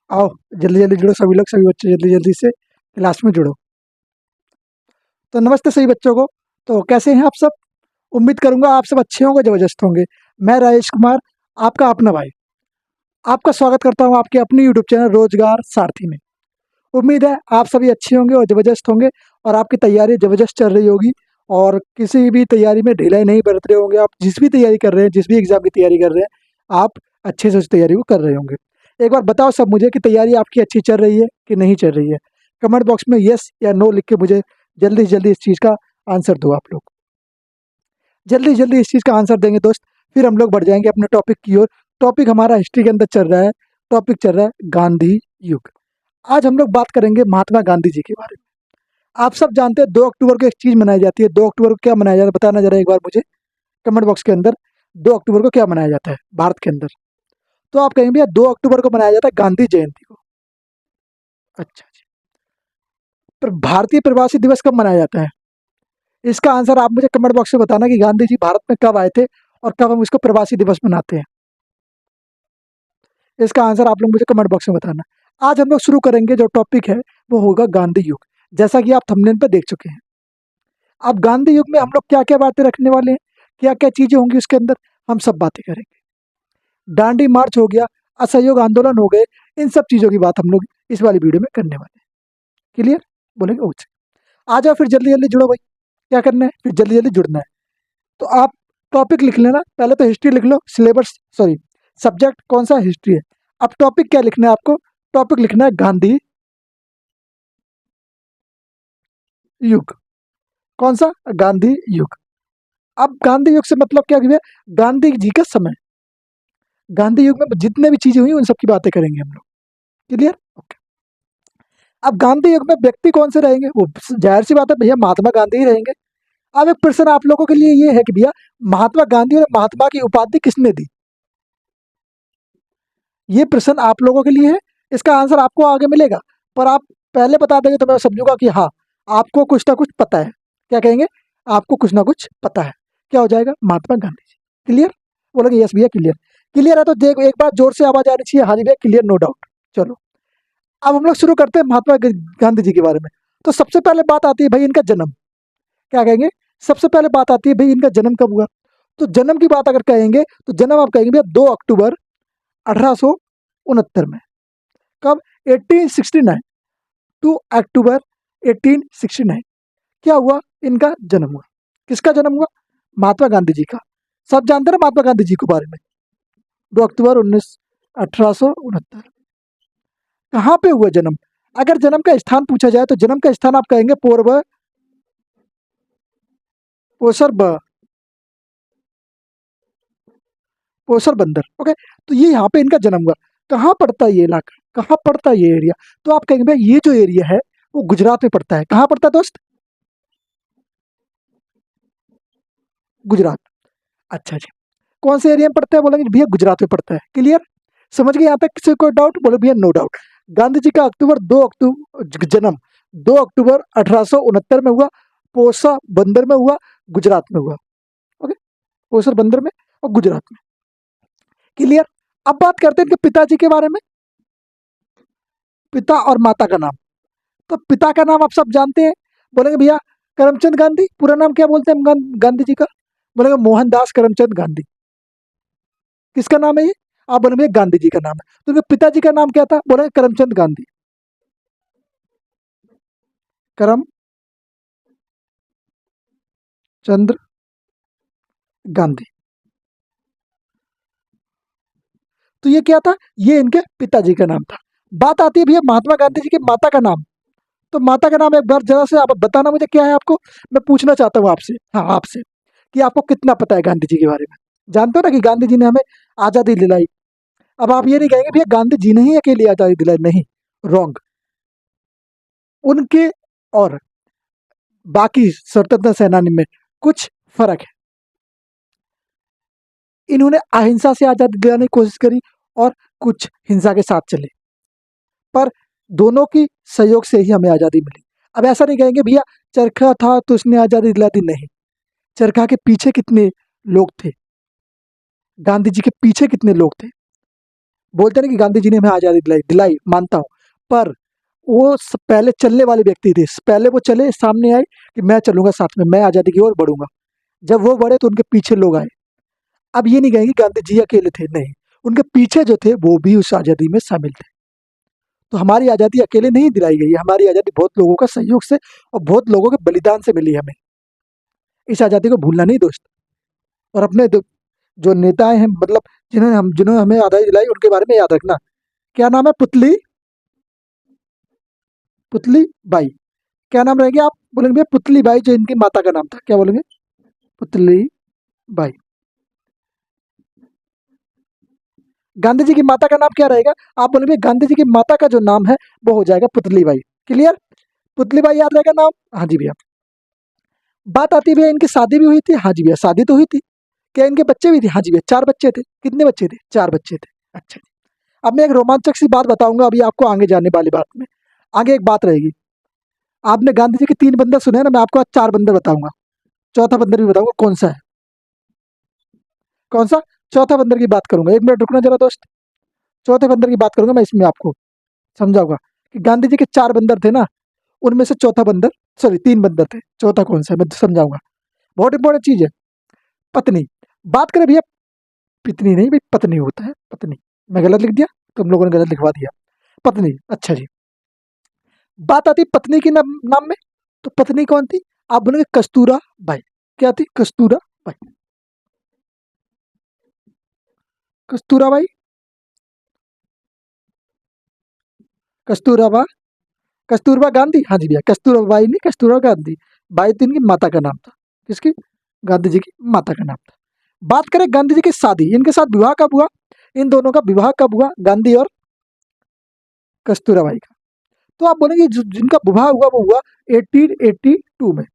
आओ जल्दी जल्दी जुड़ो सभी लोग, सभी बच्चे जल्दी जल्दी से क्लास में जुड़ो। तो नमस्ते सभी बच्चों को। तो कैसे हैं आप सब? उम्मीद करूंगा आप सब अच्छे होंगे, जबरदस्त होंगे। मैं राजेश कुमार, आपका अपना भाई, आपका स्वागत करता हूं आपके अपने यूट्यूब चैनल रोजगार सारथी में। उम्मीद है आप सभी अच्छे होंगे और जबरदस्त होंगे और आपकी तैयारी जबरदस्त चल रही होगी और किसी भी तैयारी में ढिलाई नहीं बरत रहे होंगे। आप जिस भी तैयारी कर रहे हैं, जिस भी एग्जाम की तैयारी कर रहे हैं, आप अच्छे से उस तैयारी को कर रहे होंगे। एक बार बताओ सब मुझे कि तैयारी आपकी अच्छी चल रही है कि नहीं चल रही है। कमेंट बॉक्स में यस या नो लिख के मुझे जल्दी से जल्दी इस चीज़ का आंसर दो आप लोग। जल्दी जल्दी इस चीज़ का आंसर देंगे दोस्त, फिर हम लोग बढ़ जाएंगे अपने टॉपिक की ओर। टॉपिक हमारा हिस्ट्री के अंदर चल रहा है। टॉपिक चल रहा है गांधी युग। आज हम लोग बात करेंगे महात्मा गांधी जी के बारे में। आप सब जानते हैं 2 अक्टूबर को एक चीज़ मनाई जाती है। 2 अक्टूबर को क्या मनाया जाता है बताना ज़रा एक बार मुझे कमेंट बॉक्स के अंदर। 2 अक्टूबर को क्या मनाया जाता है भारत के अंदर? तो आप कहेंगे भैया 2 अक्टूबर को मनाया जाता है गांधी जयंती को। अच्छा जी। पर भारतीय प्रवासी दिवस कब मनाया जाता है? इसका आंसर आप मुझे कमेंट बॉक्स में बताना कि गांधी जी भारत में कब आए थे और कब हम इसको प्रवासी दिवस मनाते हैं। इसका आंसर आप लोग मुझे कमेंट बॉक्स में बताना। आज हम लोग शुरू करेंगे, जो टॉपिक है वो होगा गांधी युग। जैसा कि आप थंबनेल पर देख चुके हैं। अब गांधी युग में हम लोग क्या क्या बातें रखने वाले हैं, क्या क्या चीजें होंगी उसके अंदर, हम सब बातें करेंगे। दांडी मार्च हो गया, असहयोग आंदोलन हो गए, इन सब चीजों की बात हम लोग इस वाली वीडियो में करने वाले हैं। क्लियर? बोलेंगे ओके। आ जाओ फिर जल्दी जल्दी जुड़ो भाई। क्या करना है फिर जल्दी जल्दी जुड़ना है। तो आप टॉपिक लिख लेना, पहले तो हिस्ट्री लिख लो। सिलेबस सॉरी, सब्जेक्ट कौन सा? हिस्ट्री है। अब टॉपिक क्या लिखना है आपको? टॉपिक लिखना है गांधी युग। कौन सा? गांधी युग। अब गांधी युग से मतलब क्या है? गांधी जी का समय। गांधी युग में जितने भी चीजें हुई उन सब की बातें करेंगे हम लोग। क्लियर? ओके। अब गांधी युग में व्यक्ति कौन से रहेंगे? वो जाहिर सी बात है भैया, महात्मा गांधी ही रहेंगे। अब एक प्रश्न आप लोगों के लिए ये है कि भैया महात्मा गांधी और महात्मा की उपाधि किसने दी? ये प्रश्न आप लोगों के लिए है। इसका आंसर आपको आगे मिलेगा, पर आप पहले बता देंगे तो मैं समझूंगा कि हाँ, आपको कुछ ना कुछ पता है। क्या कहेंगे? आपको कुछ ना कुछ पता है। क्या हो जाएगा? महात्मा गांधी जी। क्लियर? बोलोगे यस भैया क्लियर। क्लियर है तो देखो एक बार जोर से आवाज आ रही चाहिए, हाँ जी भैया क्लियर, नो डाउट। चलो अब हम लोग शुरू करते हैं महात्मा गांधी जी के बारे में। तो सबसे पहले बात आती है भाई इनका जन्म। क्या कहेंगे? सबसे पहले बात आती है भाई इनका जन्म कब हुआ। तो जन्म की बात अगर कहेंगे तो जन्म आप कहेंगे भैया 2 अक्टूबर 1869 में। कब? 1869। 2 अक्टूबर 1869 क्या हुआ? इनका जन्म हुआ। किसका जन्म हुआ? महात्मा गांधी जी का। सब जानते हैं महात्मा गांधी जी के बारे में। 2 अक्टूबर 1869। कहाँ पे हुआ जन्म? अगर जन्म का स्थान पूछा जाए तो जन्म का स्थान आप कहेंगे पोसर पोसर बंदर। ओके। तो ये यहाँ पे इनका जन्म हुआ। कहाँ पड़ता है ये इलाका? कहाँ पड़ता है ये एरिया? तो आप कहेंगे भाई ये जो एरिया है वो गुजरात में पड़ता है। कहाँ पड़ता है दोस्त? गुजरात। अच्छा जी। कौन से एरिया में पड़ता है? बोलेंगे भैया गुजरात में पड़ता है। क्लियर? समझ गए यहाँ तक? किसी को कोई डाउट? बोले भैया नो डाउट। गांधी जी का अक्टूबर 2 अक्टूबर जन्म 2 अक्टूबर 1869 में हुआ। पोसा बंदर में हुआ, गुजरात में हुआ। ओके। पोसर बंदर में और गुजरात में। क्लियर? अब बात करते हैं इनके पिताजी के बारे में। पिता और माता का नाम। तो पिता का नाम आप सब जानते हैं। बोलेंगे भैया करमचंद गांधी। पूरा नाम क्या बोलते हैं हम गांधी जी का? बोलेंगे मोहनदास करमचंद गांधी। किसका नाम है ये? आप बोलेंगे भैया गांधी जी का नाम है। तो उनके पिताजी का नाम क्या था? बोलेंगे करमचंद गांधी। करमचंद गांधी। तो ये क्या था? ये इनके पिताजी का नाम था। बात आती है भैया महात्मा गांधी जी की माता का नाम। तो माता का नाम एक बार जरा से आप बताना मुझे क्या है आपको। मैं पूछना चाहता हूँ आपसे, हाँ आपसे, कि आपको कितना पता है गांधी जी के बारे में। जानते हो ना कि गांधी जी ने हमें आजादी दिलाई। अब आप ये नहीं कहेंगे भैया गांधी जी ने ही अकेली आजादी दिलाई, नहीं, रॉन्ग। उनके और बाकी स्वतंत्रता सेनानी में कुछ फर्क है। इन्होंने अहिंसा से आजादी दिलाने की कोशिश करी और कुछ हिंसा के साथ चले, पर दोनों की सहयोग से ही हमें आजादी मिली। अब ऐसा नहीं कहेंगे भैया चरखा था तो उसने आजादी दिला दी, नहीं। चरखा के पीछे कितने लोग थे, गांधी जी के पीछे कितने लोग थे, बोलते हैं ना कि गांधी जी ने हमें आज़ादी दिलाई दिलाई, मानता हूँ, पर वो पहले चलने वाले व्यक्ति थे। पहले वो चले, सामने आए कि मैं चलूंगा साथ में, मैं आज़ादी की ओर बढ़ूंगा। जब वो बढ़े तो उनके पीछे लोग आए। अब ये नहीं कहेंगे गांधी जी अकेले थे, नहीं, उनके पीछे जो थे वो भी उस आज़ादी में शामिल थे। तो हमारी आज़ादी अकेले नहीं दिलाई गई है, हमारी आज़ादी बहुत लोगों का सहयोग से और बहुत लोगों के बलिदान से मिली है हमें। इस आज़ादी को भूलना नहीं दोस्त। और अपने जो नेताएं हैं, मतलब जिन्होंने हमें आज़ादी दिलाई, उनके बारे में याद रखना। क्या नाम है? पुतली पुतली बाई। क्या नाम रहेगी? आप बोलेंगे भैया पुतली बाई, जो इनकी माता का नाम था, क्या बोलेंगे? पुतली बाई। गांधी जी की माता का नाम क्या रहेगा? आप बोलेंगे गांधी जी की माता का जो नाम है वो हो जाएगा पुतली बाई। क्लियर? पुतली बाई याद रहेगा नाम? हाँ जी भैया। बात आती है भैया, इनकी शादी भी हुई थी? हाँ जी भैया, शादी तो हुई थी। क्या इनके बच्चे भी थे? हाँ जी भैया, 4 बच्चे थे। कितने बच्चे थे? 4 बच्चे थे। अच्छा। अब मैं एक रोमांचक सी बात बताऊंगा अभी आपको, आगे जाने वाली बात में। आगे एक बात रहेगी। आपने गांधी जी के 3 बंदर सुने हैं ना, मैं आपको आज 4 बंदर बताऊंगा। चौथा बंदर भी बताऊंगा कौन सा है। कौन सा? चौथा बंदर की बात करूंगा। 1 मिनट रुकना जरा दोस्त। चौथे बंदर की बात करूंगा मैं, इसमें आपको समझाऊंगा कि गांधी जी के 4 बंदर थे ना, उनमें से चौथा बंदर, सॉरी 3 बंदर थे, चौथा कौन सा है मैं समझाऊंगा। बहुत इंपॉर्टेंट चीज है। पत्नी। बात करें भैया, पितनी नहीं भाई, पत्नी होता है, पत्नी। मैं गलत लिख दिया, तुम लोगों ने गलत लिखवा दिया। पत्नी, अच्छा जी। बात आती है पत्नी की नाम में, तो पत्नी कौन थी? आप बोलेंगे कस्तूरा बाई। क्या थी? कस्तूरा बाई। कस्तूरा बाई, कस्तूरबा, कस्तूरबा गांधी। हाँ जी भैया, कस्तूरबा बाई नहीं, कस्तूरबा गांधी। बाई तो इनकी माता का नाम था। किसकी? गांधी जी की माता का नाम था। बात करें गांधी जी की शादी, इनके साथ विवाह कब हुआ? इन दोनों का विवाह कब हुआ, गांधी और कस्तूरा बाई का? तो आप बोलेंगे जिनका विवाह हुआ वो हुआ 1882 में,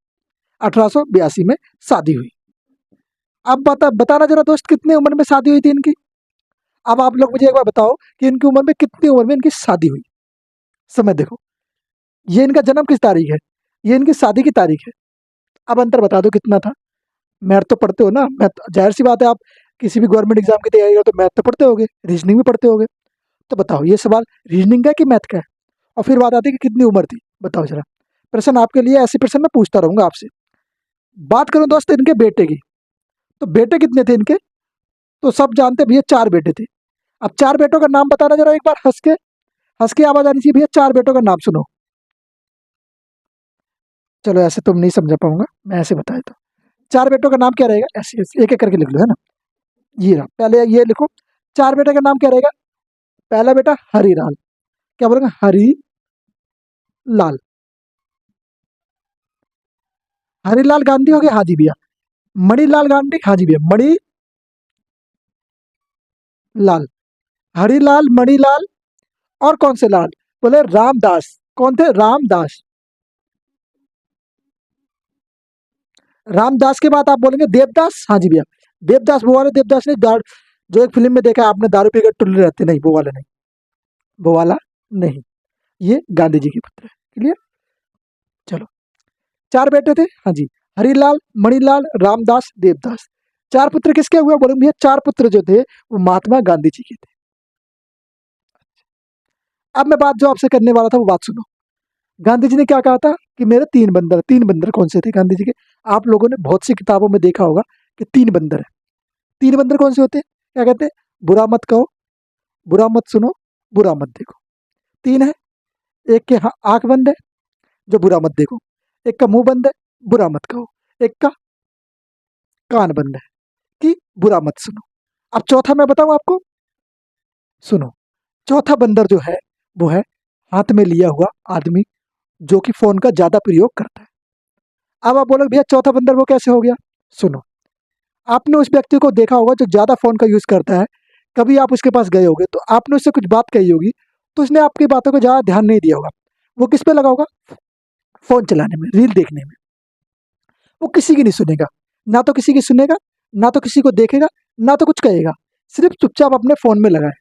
1882 में शादी हुई। अब बताना जरा दोस्त, कितनी उम्र में शादी हुई थी इनकी? अब आप लोग मुझे एक बार बताओ कि इनकी उम्र में, कितनी उम्र में इनकी शादी हुई? समय देखो। ये इनका जन्म किस तारीख है, ये इनकी शादी की तारीख है। अब अंतर बता दो कितना था। मैथ तो पढ़ते हो ना, मैथ जाहिर सी बात है, आप किसी भी गवर्नमेंट एग्जाम की तैयारी हो तो मैथ तो पढ़ते होगे, रीजनिंग भी पढ़ते होगे। तो बताओ ये सवाल रीजनिंग का है कि मैथ का है? और फिर बात आती है कि कितनी उम्र थी, बताओ जरा। प्रश्न आपके लिए, ऐसे प्रश्न मैं पूछता रहूंगा आपसे। बात करूं दोस्त इनके बेटे की, तो बेटे कितने थे इनके? तो सब जानते हैं भैया, 4 बेटे थे। अब 4 बेटों का नाम बताना जरा एक बार, हंस के आवाज आनी चाहिए भैया, 4 बेटों का नाम सुनो। चलो ऐसे तुम नहीं समझा पाऊंगा, मैं ऐसे बता देता हूँ। 4 बेटों का नाम क्या रहेगा? ऐसे ऐसे एक एक करके लिख लो, है ना। ये रहा, पहले ये लिखो। 4 बेटे का नाम क्या रहेगा? पहला बेटा हरिलाल। क्या बोलेंगे? हरी लाल। हरिलाल गांधी हो गया, हाँ जी भैया। मणिलाल गांधी, हाँ जी भैया, मणि लाल। हरिलाल, मणिलाल, और कौन से लाल? बोले रामदास। कौन थे? रामदास। रामदास के बाद आप बोलेंगे देवदास, हाँ जी भैया। देवदास वो वाले देवदास नहीं, जो एक फिल्म में देखा है आपने, दारू पीकर टुल्ले रहते, नहीं वो वाला नहीं, वो वाला नहीं। ये गांधी जी के पुत्र है। क्लियर? चलो, 4 बेटे थे, हाँ जी। हरिलाल, मणिलाल, रामदास, देवदास। 4 पुत्र किसके हुए? बोले भैया 4 पुत्र जो थे वो महात्मा गांधी जी के थे। अब मैं बात जो आपसे करने वाला था वो बात सुनो। गांधी जी ने क्या कहा था कि मेरे 3 बंदर। 3 बंदर कौन से थे गांधी जी के? आप लोगों ने बहुत सी किताबों में देखा होगा कि 3 बंदर है। 3 बंदर कौन से होते हैं? क्या कहते हैं? बुरा मत कहो, बुरा मत सुनो, बुरा मत देखो। 3 है। एक के आंख बंद है, जो बुरा मत देखो। एक का मुंह बंद है, बुरा मत कहो। एक का कान बंद है कि बुरा मत सुनो। अब चौथा मैं बताऊं आपको, सुनो। चौथा बंदर जो है वो है हाथ में लिया हुआ आदमी, जो कि फोन का ज्यादा प्रयोग करता है। अब आप बोलोगे भैया चौथा बंदर वो कैसे हो गया? सुनो। आपने उस व्यक्ति को देखा होगा जो ज्यादा फोन का यूज करता है। कभी आप उसके पास गए होगे तो आपने उससे कुछ बात कही होगी, तो उसने आपकी बातों को ज्यादा ध्यान नहीं दिया होगा। वो किस पे लगा होगा? फोन चलाने में, रील देखने में। वो किसी की नहीं सुनेगा, ना तो किसी की सुनेगा, ना तो किसी को देखेगा, ना तो कुछ कहेगा। सिर्फ चुपचाप अपने फोन में लगा है।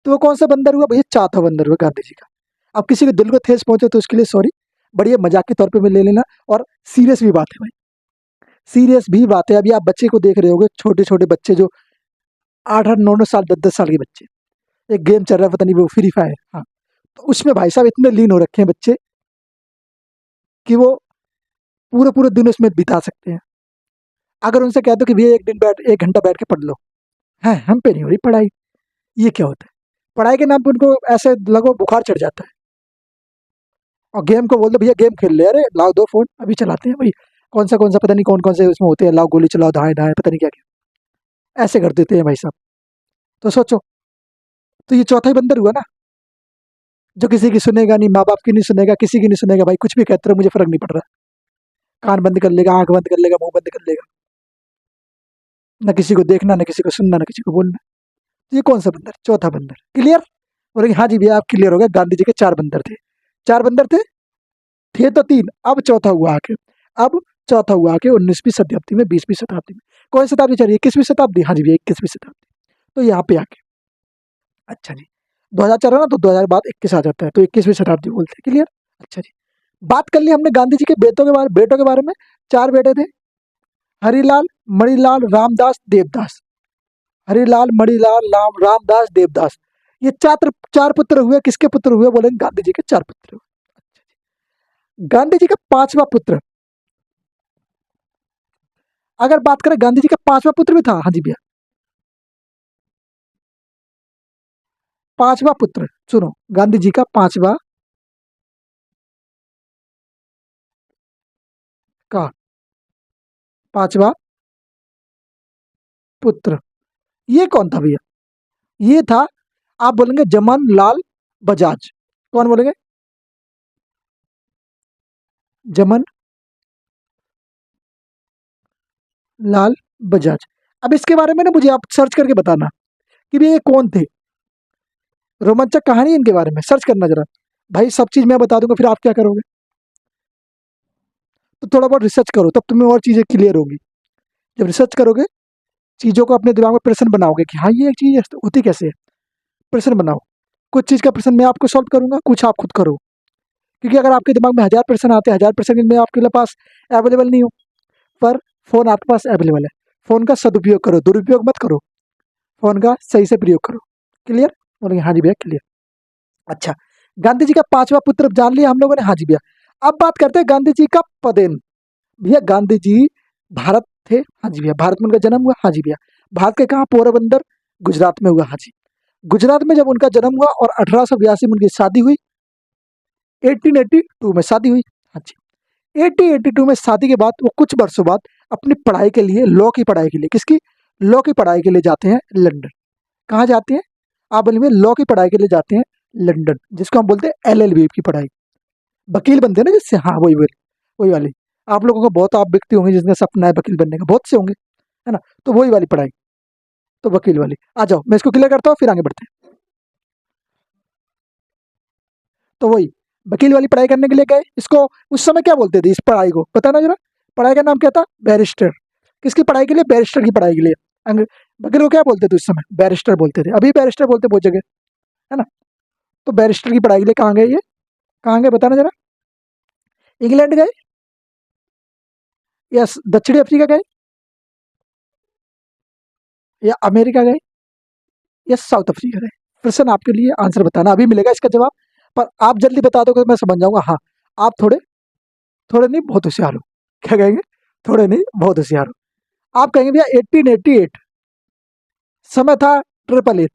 तो वो कौन सा बंदर हुआ भैया? चौथा बंदर हुआ गांधी जी का। अब किसी के दिल को ठेस पहुंचे तो उसके लिए सॉरी, बढ़िया मजाक के तौर पे में ले लेना। और सीरियस भी बात है भाई, सीरियस भी बात है। अभी आप बच्चे को देख रहे होगे, छोटे छोटे बच्चे जो 8 8 9 9 साल 10 10 साल के बच्चे, एक गेम चल रहा है, पता नहीं वो फ्री फायर, हाँ, तो उसमें भाई साहब इतने लीन हो रखे हैं बच्चे कि वो पूरे पूरे दिन उसमें बिता सकते हैं। अगर उनसे कह दो कि भैया 1 घंटा बैठ के पढ़ लो, है हम पे नहीं हो रही पढ़ाई, ये क्या होता है? पढ़ाई के नाम पे उनको ऐसे लगो बुखार चढ़ जाता है। और गेम को बोल दो भैया गेम खेल ले, अरे लाओ दो फोन अभी चलाते हैं भाई, कौन सा पता नहीं कौन कौन से उसमें होते हैं, लाओ गोली चलाओ, धाए धाए पता नहीं क्या क्या, ऐसे कर देते हैं भाई साहब। तो सोचो, तो ये चौथा ही बंदर हुआ ना, जो किसी की सुनेगा नहीं, माँ बाप की नहीं सुनेगा, किसी की नहीं सुनेगा, भाई कुछ भी कहते रहो मुझे फर्क नहीं पड़ रहा, कान बंद कर लेगा, आंख बंद कर लेगा, मुंह बंद कर लेगा, ना किसी को देखना, ना किसी को सुनना, ना किसी को बोलना। तो ये कौन सा बंदर? चौथा बंदर। क्लियर? बोलेंगे हाँ जी भैया आप क्लियर हो गए, गांधी जी के 4 बंदर थे। 4 बंदर थे तो 3, अब चौथा हुआ आके, अब चौथा हुआ आके 19वीं शताब्दी में, 20वीं शताब्दी में। कौन सी शताब्दी चल रही है? 21वीं शताब्दी, हाँ जी भैया 21वीं शताब्दी। तो यहाँ पे आके, अच्छा जी, 2000 चल रहा ना, तो 2000 बाद 21 आ जाता है, तो 21वीं शताब्दी बोलते हैं। क्लियर? अच्छा जी, बात कर ली हमने गांधी जी के बेटों के बारे में। 4 बेटे थे, हरिलाल, मणिलाल, रामदास, देवदास। हरिलाल, मणिलाल, रामदास, देवदास। ये 4 पुत्र हुए, किसके पुत्र हुए? बोलेंगे गांधी जी के 4 पुत्र हुए। गांधी जी का 5वां पुत्र, अगर बात करें गांधी जी का 5वां पुत्र भी था, हाँ जी भैया 5वां पुत्र, सुनो, गांधी जी का 5वां पांचवा पुत्र, ये कौन था भैया? ये था, आप बोलेंगे जमन लाल बजाज। कौन बोलेंगे? जमन लाल बजाज। अब इसके बारे में ना मुझे आप सर्च करके बताना कि भैया ये कौन थे, रोमांचक कहानी है इनके बारे में, सर्च करना जरा। भाई सब चीज मैं बता दूंगा, फिर आप क्या करोगे? तो थोड़ा बहुत रिसर्च करो, तब तुम्हें और चीजें क्लियर होगी। जब रिसर्च करोगे, चीजों को अपने दिमाग में प्रश्न बनाओगे कि हाँ ये एक चीज होती कैसे है, प्रश्न बनाओ। कुछ चीज का प्रश्न मैं आपको सॉल्व करूंगा, कुछ आप खुद करो। क्योंकि अगर आपके दिमाग में 1000 प्रश्न आते हैं, 1000 प्रश्न में आपके पास अवेलेबल नहीं हो, पर फोन आपके पास अवेलेबल है। फोन का सदुपयोग करो, दुरुपयोग मत करो, फोन का सही से प्रयोग करो। क्लियर? बोलेंगे हाँ जी भैया क्लियर। अच्छा, गांधी जी का 5वां पुत्र जान लिया हम लोगों ने, हाँ जी भैया। अब बात करते हैं गांधी जी का पदेन। भैया गांधी जी भारत थे, हाँ जी भैया, भारत में उनका जन्म हुआ, हाँ जी भैया। भारत के कहाँ? पोरबंदर, गुजरात में हुआ, हाँ जी। गुजरात में जब उनका जन्म हुआ और 1882 में उनकी शादी हुई, 1882 में शादी हुई, हाँ जी। 1882 में शादी के बाद वो कुछ वर्षों बाद अपनी पढ़ाई के लिए, लॉ की पढ़ाई के लिए, किसकी? लॉ की पढ़ाई के लिए जाते हैं लंदन। कहाँ जाते हैं? आप बोलेंगे लॉ की पढ़ाई के लिए जाते हैं लंदन, जिसको हम बोलते हैं LLB की पढ़ाई, वकील बनते हैं ना जिससे, हाँ वही वही वही वाली। आप लोगों को बहुत, आप व्यक्ति होंगे जिसका सपना है वकील बनने का, बहुत से होंगे, है ना? तो वही वाली पढ़ाई, तो वकील वाली। आ जाओ मैं इसको क्लियर करता हूँ, फिर आगे बढ़ते हैं। तो वही वकील वाली पढ़ाई करने के लिए गए। इसको उस समय क्या बोलते थे, इस पढ़ाई को बताना जरा? पढ़ाई का नाम क्या था? बैरिस्टर। किसकी पढ़ाई के लिए? बैरिस्टर की पढ़ाई के लिए। वकील को क्या बोलते थे उस समय? बैरिस्टर बोलते थे, अभी बैरिस्टर बोलते हैं बहुत जगह, है ना? तो बैरिस्टर की पढ़ाई के लिए कहाँ गए ये? कहाँ गए बताना जरा? इंग्लैंड गए, या दक्षिणी अफ्रीका गए, या अमेरिका गए, या साउथ अफ्रीका गए? प्रश्न आपके लिए, आंसर बताना, अभी मिलेगा इसका जवाब। पर आप जल्दी बता दोगे तो मैं समझ जाऊंगा, हाँ आप थोड़े, थोड़े नहीं बहुत होशियार हो। क्या कहेंगे? थोड़े नहीं बहुत होशियार हो। आप कहेंगे भैया 1888, समय था 888,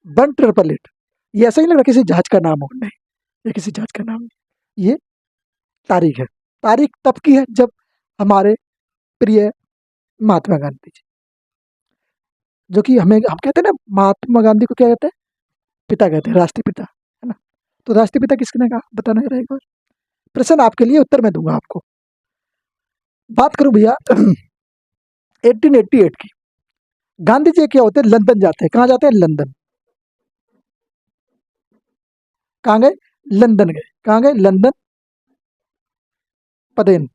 1888। ये ऐसा ही लग रहा है किसी जहाज का नाम हो, नहीं ये किसी जहाज का नाम नहीं, ये तारीख है। तारीख तब की है जब हमारे प्रिय महात्मा गांधी जी, जो कि हमें, हम कहते हैं ना महात्मा गांधी को क्या कहते हैं? पिता कहते हैं, राष्ट्रीय पिता, है ना? तो राष्ट्रीय पिता किसने कहा बताना जरा एक बार। प्रश्न आपके लिए, उत्तर मैं दूंगा आपको। बात करूं भैया 1888 की, गांधी जी क्या होते हैं? लंदन जाते हैं। कहाँ जाते हैं? लंदन। कहाँ गए? लंदन गए। कहाँ गए? लंदन पदेन।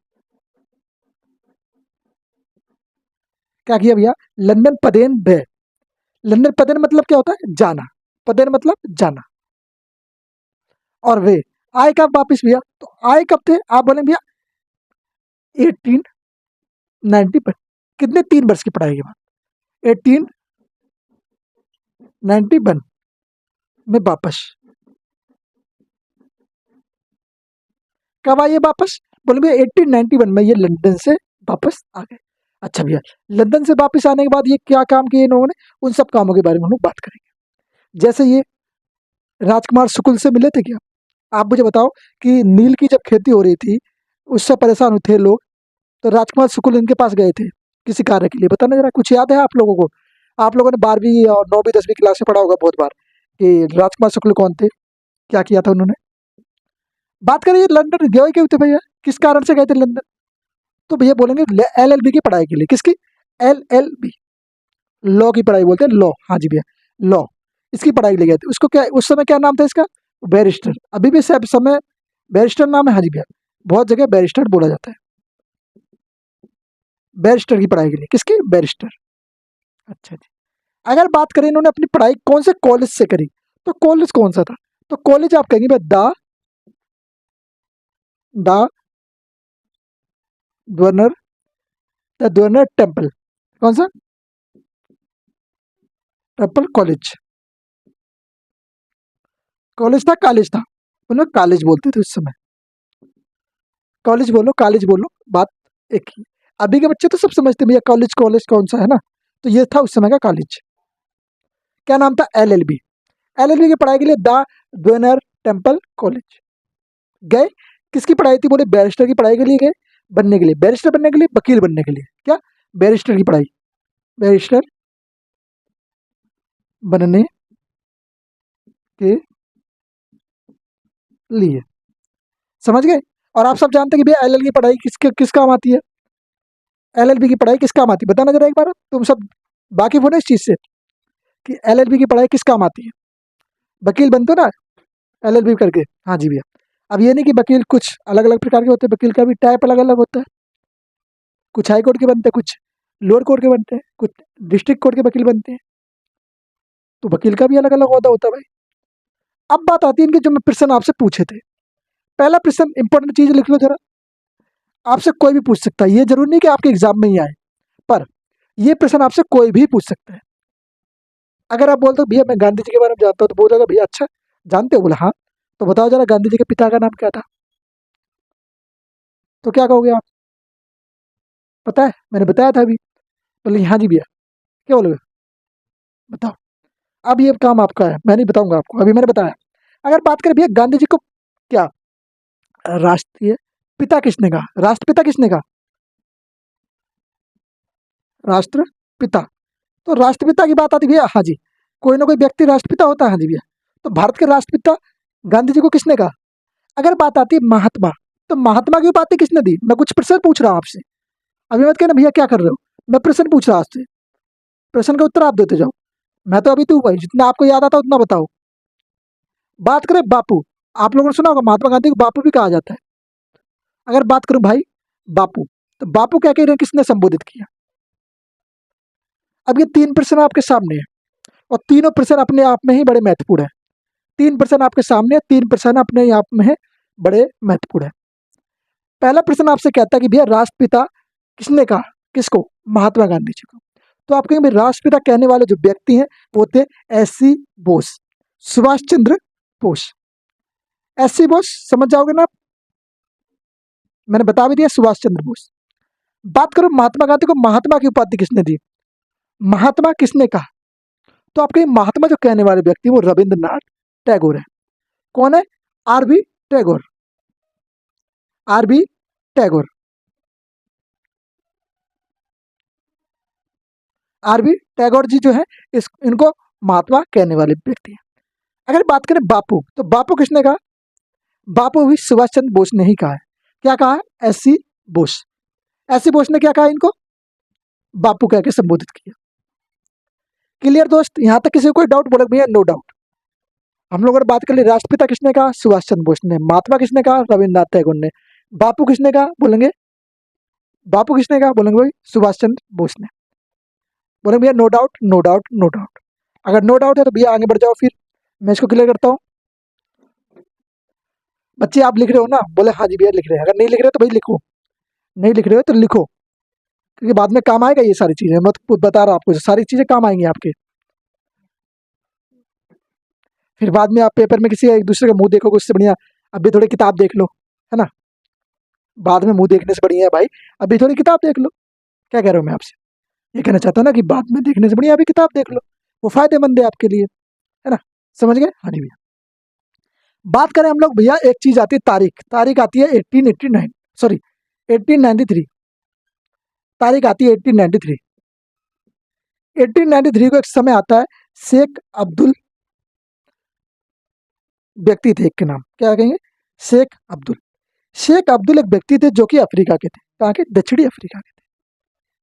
क्या किया भैया? लंदन पदेन वे। लंदन पदेन मतलब क्या होता है? जाना। पदेन मतलब जाना। और वे आए कब वापिस भैया? तो आए कब थे? आप बोले भैया 1890 पर। कितने? 3 वर्ष की पढ़ाई के बाद, 1891। में वापस। कब आए ये वापस? बोले भैया 1891 में ये लंदन से वापस आ गए। अच्छा भैया, लंदन से वापस आने के बाद ये क्या काम किए इन लोगों ने, उन सब कामों के बारे में हम लोग बात करेंगे। जैसे ये राजकुमार शुक्ल से मिले थे क्या? आप मुझे बताओ कि नील की जब खेती हो रही थी, उससे परेशान थे लोग, तो राजकुमार शुक्ल इनके पास गए थे किसी कार्य के लिए। बताना जरा, कुछ याद है आप लोगों को? आप लोगों ने 12वीं और 9वीं 10वीं क्लास में पढ़ा होगा बहुत बार कि राजकुमार शुक्ल कौन थे, क्या किया था उन्होंने। बात करिए लंदन गए क्यों थे भैया, किस कारण से गए थे लंदन? तो भैया बोलेंगे LLB की पढ़ाई के लिए। किसकी? LLB, लॉ की पढ़ाई बोलते हैं, लॉ। हाँ जी भैया, लॉ, इसकी पढ़ाई के लिए गए थे। उसको क्या उस समय क्या नाम था इसका? बैरिस्टर। अभी भी सब समय बैरिस्टर नाम है। हाँ जी भैया, बहुत जगह बैरिस्टर बोला जाता है। बैरिस्टर की पढ़ाई के लिए। किसकी? बैरिस्टर। अच्छा जी। अगर बात करें इन्होंने अपनी पढ़ाई कौन से कॉलेज से करी, तो कॉलेज कौन सा था? तो कॉलेज आप कहेंगे भैया the governor the governor temple. कौन सा? Temple college. कॉलेज था, कॉलेज था, उन्हें कॉलेज बोलते थे उस समय। कॉलेज बोलो, कॉलेज बोलो, बात एक ही। अभी के बच्चे तो सब समझते हैं भैया कॉलेज कॉलेज कौन सा है ना। तो ये था उस समय का कॉलेज। क्या नाम था? LLB। LLB की पढ़ाई के लिए द गवर्नर टेम्पल कॉलेज गए। किसकी पढ़ाई थी? बोले बैरिस्टर की पढ़ाई के लिए गए, बनने के लिए, बैरिस्टर बनने के लिए, वकील बनने के लिए। क्या? बैरिस्टर की पढ़ाई, बैरिस्टर बनने के लिए। समझ गए? और आप सब जानते हैं कि भैया LL की पढ़ाई किस काम आती है? LLB की पढ़ाई किस काम आती है? बताना जरा एक बार, तुम सब वाकिफ हो ना इस चीज से कि LLB की पढ़ाई किस काम आती है? वकील बनते हो ना LLB करके। हाँ जी भैया। अब ये नहीं कि वकील कुछ अलग अलग प्रकार के होते हैं, वकील का भी टाइप अलग अलग होता है। कुछ हाई कोर्ट के बनते हैं, कुछ लोअर कोर्ट के बनते हैं, कुछ डिस्ट्रिक्ट कोर्ट के वकील बनते हैं। तो वकील का भी अलग अलग होता होता है भाई। अब बात आती है इनके जो मैं प्रश्न आपसे पूछे थे। पहला प्रश्न, इंपॉर्टेंट चीज लिख लो जरा। आपसे कोई भी पूछ सकता है, ये जरूरी नहीं कि आपके एग्जाम में ही आए, पर ये प्रश्न आपसे कोई भी पूछ सकता है। अगर आप बोलते हो भैया मैं गांधी जी के बारे में जानता हूँ, तो बोलेगा भैया अच्छा जानते हो? बोला हाँ। तो बताओ जरा गांधी जी के पिता का नाम क्या था? तो क्या कहोगे आप? पता है, मैंने बताया था अभी। बोले हाँ जी भैया। क्या बोलोगे? बताओ। अब ये काम आपका है, मैं नहीं बताऊंगा आपको, अभी मैंने बताया। अगर बात करें भैया गांधी जी को क्या राष्ट्रीय पिता किसने कहा, राष्ट्रपिता किसने कहा? राष्ट्रपिता। तो राष्ट्रपिता की बात आती है भैया, हाँ जी, कोई ना कोई व्यक्ति राष्ट्रपिता होता है। हाँ जी भैया। तो भारत के राष्ट्रपिता गांधी जी को किसने कहा? अगर बात आती है महात्मा, तो महात्मा की उपाधि किसने दी? मैं कुछ प्रश्न पूछ रहा हूँ आपसे, अभी मत कहना भैया क्या कर रहे हो। मैं प्रश्न पूछ रहा हूँ आपसे, प्रश्न का उत्तर आप देते जाओ। मैं तो अभी तो भाई जितना आपको याद आता है उतना बताओ। बात करें बापू, आप लोगों ने सुना होगा महात्मा गांधी को बापू भी कहा जाता है। अगर बात करूं भाई बापू, तो बापू क्या कह रहे हैं, किसने संबोधित किया? अब ये 3 प्रश्न आपके सामने है, और तीनों प्रश्न अपने आप में ही बड़े महत्वपूर्ण है। 3 प्रश्न आपके सामने है, 3 प्रश्न अपने आप में है बड़े महत्वपूर्ण है। पहला प्रश्न आपसे कहता है कि भैया राष्ट्रपिता किसने कहा? किसको? महात्मा गांधी जी को। तो आप कहेंगे भाई राष्ट्रपिता कहने वाले जो व्यक्ति हैं वो थे SC बोस, सुभाष चंद्र बोस। SC बोस समझ जाओगे ना आप? मैंने बता भी दिया, सुभाष चंद्र बोस। बात करो महात्मा गांधी को महात्मा की उपाधि किसने दी? महात्मा किसने कहा? तो आपके महात्मा जो कहने वाले व्यक्ति वो रविंद्रनाथ टैगोर है। कौन है? RB Tagore. RB Tagore. RB Tagore ji जो है इनको महात्मा कहने वाले व्यक्ति हैं। अगर बात करें बापू, तो बापू किसने कहा? बापू भी सुभाष चंद्र बोस ने ही कहा है। क्या कहा है? SC बोस। SC बोस ने क्या कहा इनको? बापू कह के संबोधित किया। क्लियर दोस्त? यहां तक किसी को कोई डाउट? बोले भैया नो डाउट। हम लोगों ने बात कर ली राष्ट्रपिता किसने कहा? सुभाष चंद्र बोस ने। महात्मा किसने कहा? रविन्द्रनाथ टैगोर ने। बापू किसने कहा? बोलेंगे बापू किसने कहा? बोलेंगे भाई सुभाष चंद्र बोस ने। बोलेंगे भैया no doubt, no doubt, no doubt. अगर नो डाउट है तो भैया आगे बढ़ जाओ, फिर मैं इसको क्लियर करता हूँ। बच्चे आप लिख रहे हो ना? बोले हाँ जी भैया लिख रहे हैं। अगर नहीं लिख रहे हो तो भाई लिखो, नहीं लिख रहे हो तो लिखो, क्योंकि बाद में काम आएगा ये सारी चीजें। मैं तो बता रहा हूँ आपको, सारी चीजें काम आएंगी आपके। फिर बाद में आप पेपर में किसी एक दूसरे का मुंह देखोगे, उससे बढ़िया अभी थोड़ी किताब देख लो, है ना। बाद में मुंह देखने से बढ़िया है भाई अभी थोड़ी किताब देख लो। क्या कह रहा हूँ मैं आपसे, ये कहना चाहता हूँ ना कि बाद में देखने से बढ़िया अभी किताब देख लो, वो फायदेमंद है आपके लिए, है ना। समझ गए, हाँ जी भैया। बात करें हम लोग भैया, एक चीज आती है तारीख, तारीख आती है 1889, सॉरी 1893, तारीख आती है 1893। 1893 को एक समय आता है, शेख अब्दुल व्यक्ति थे, एक के नाम क्या कहेंगे, शेख अब्दुल। शेख अब्दुल एक व्यक्ति थे जो कि अफ्रीका के थे, कहाँ के, दक्षिणी अफ्रीका के थे।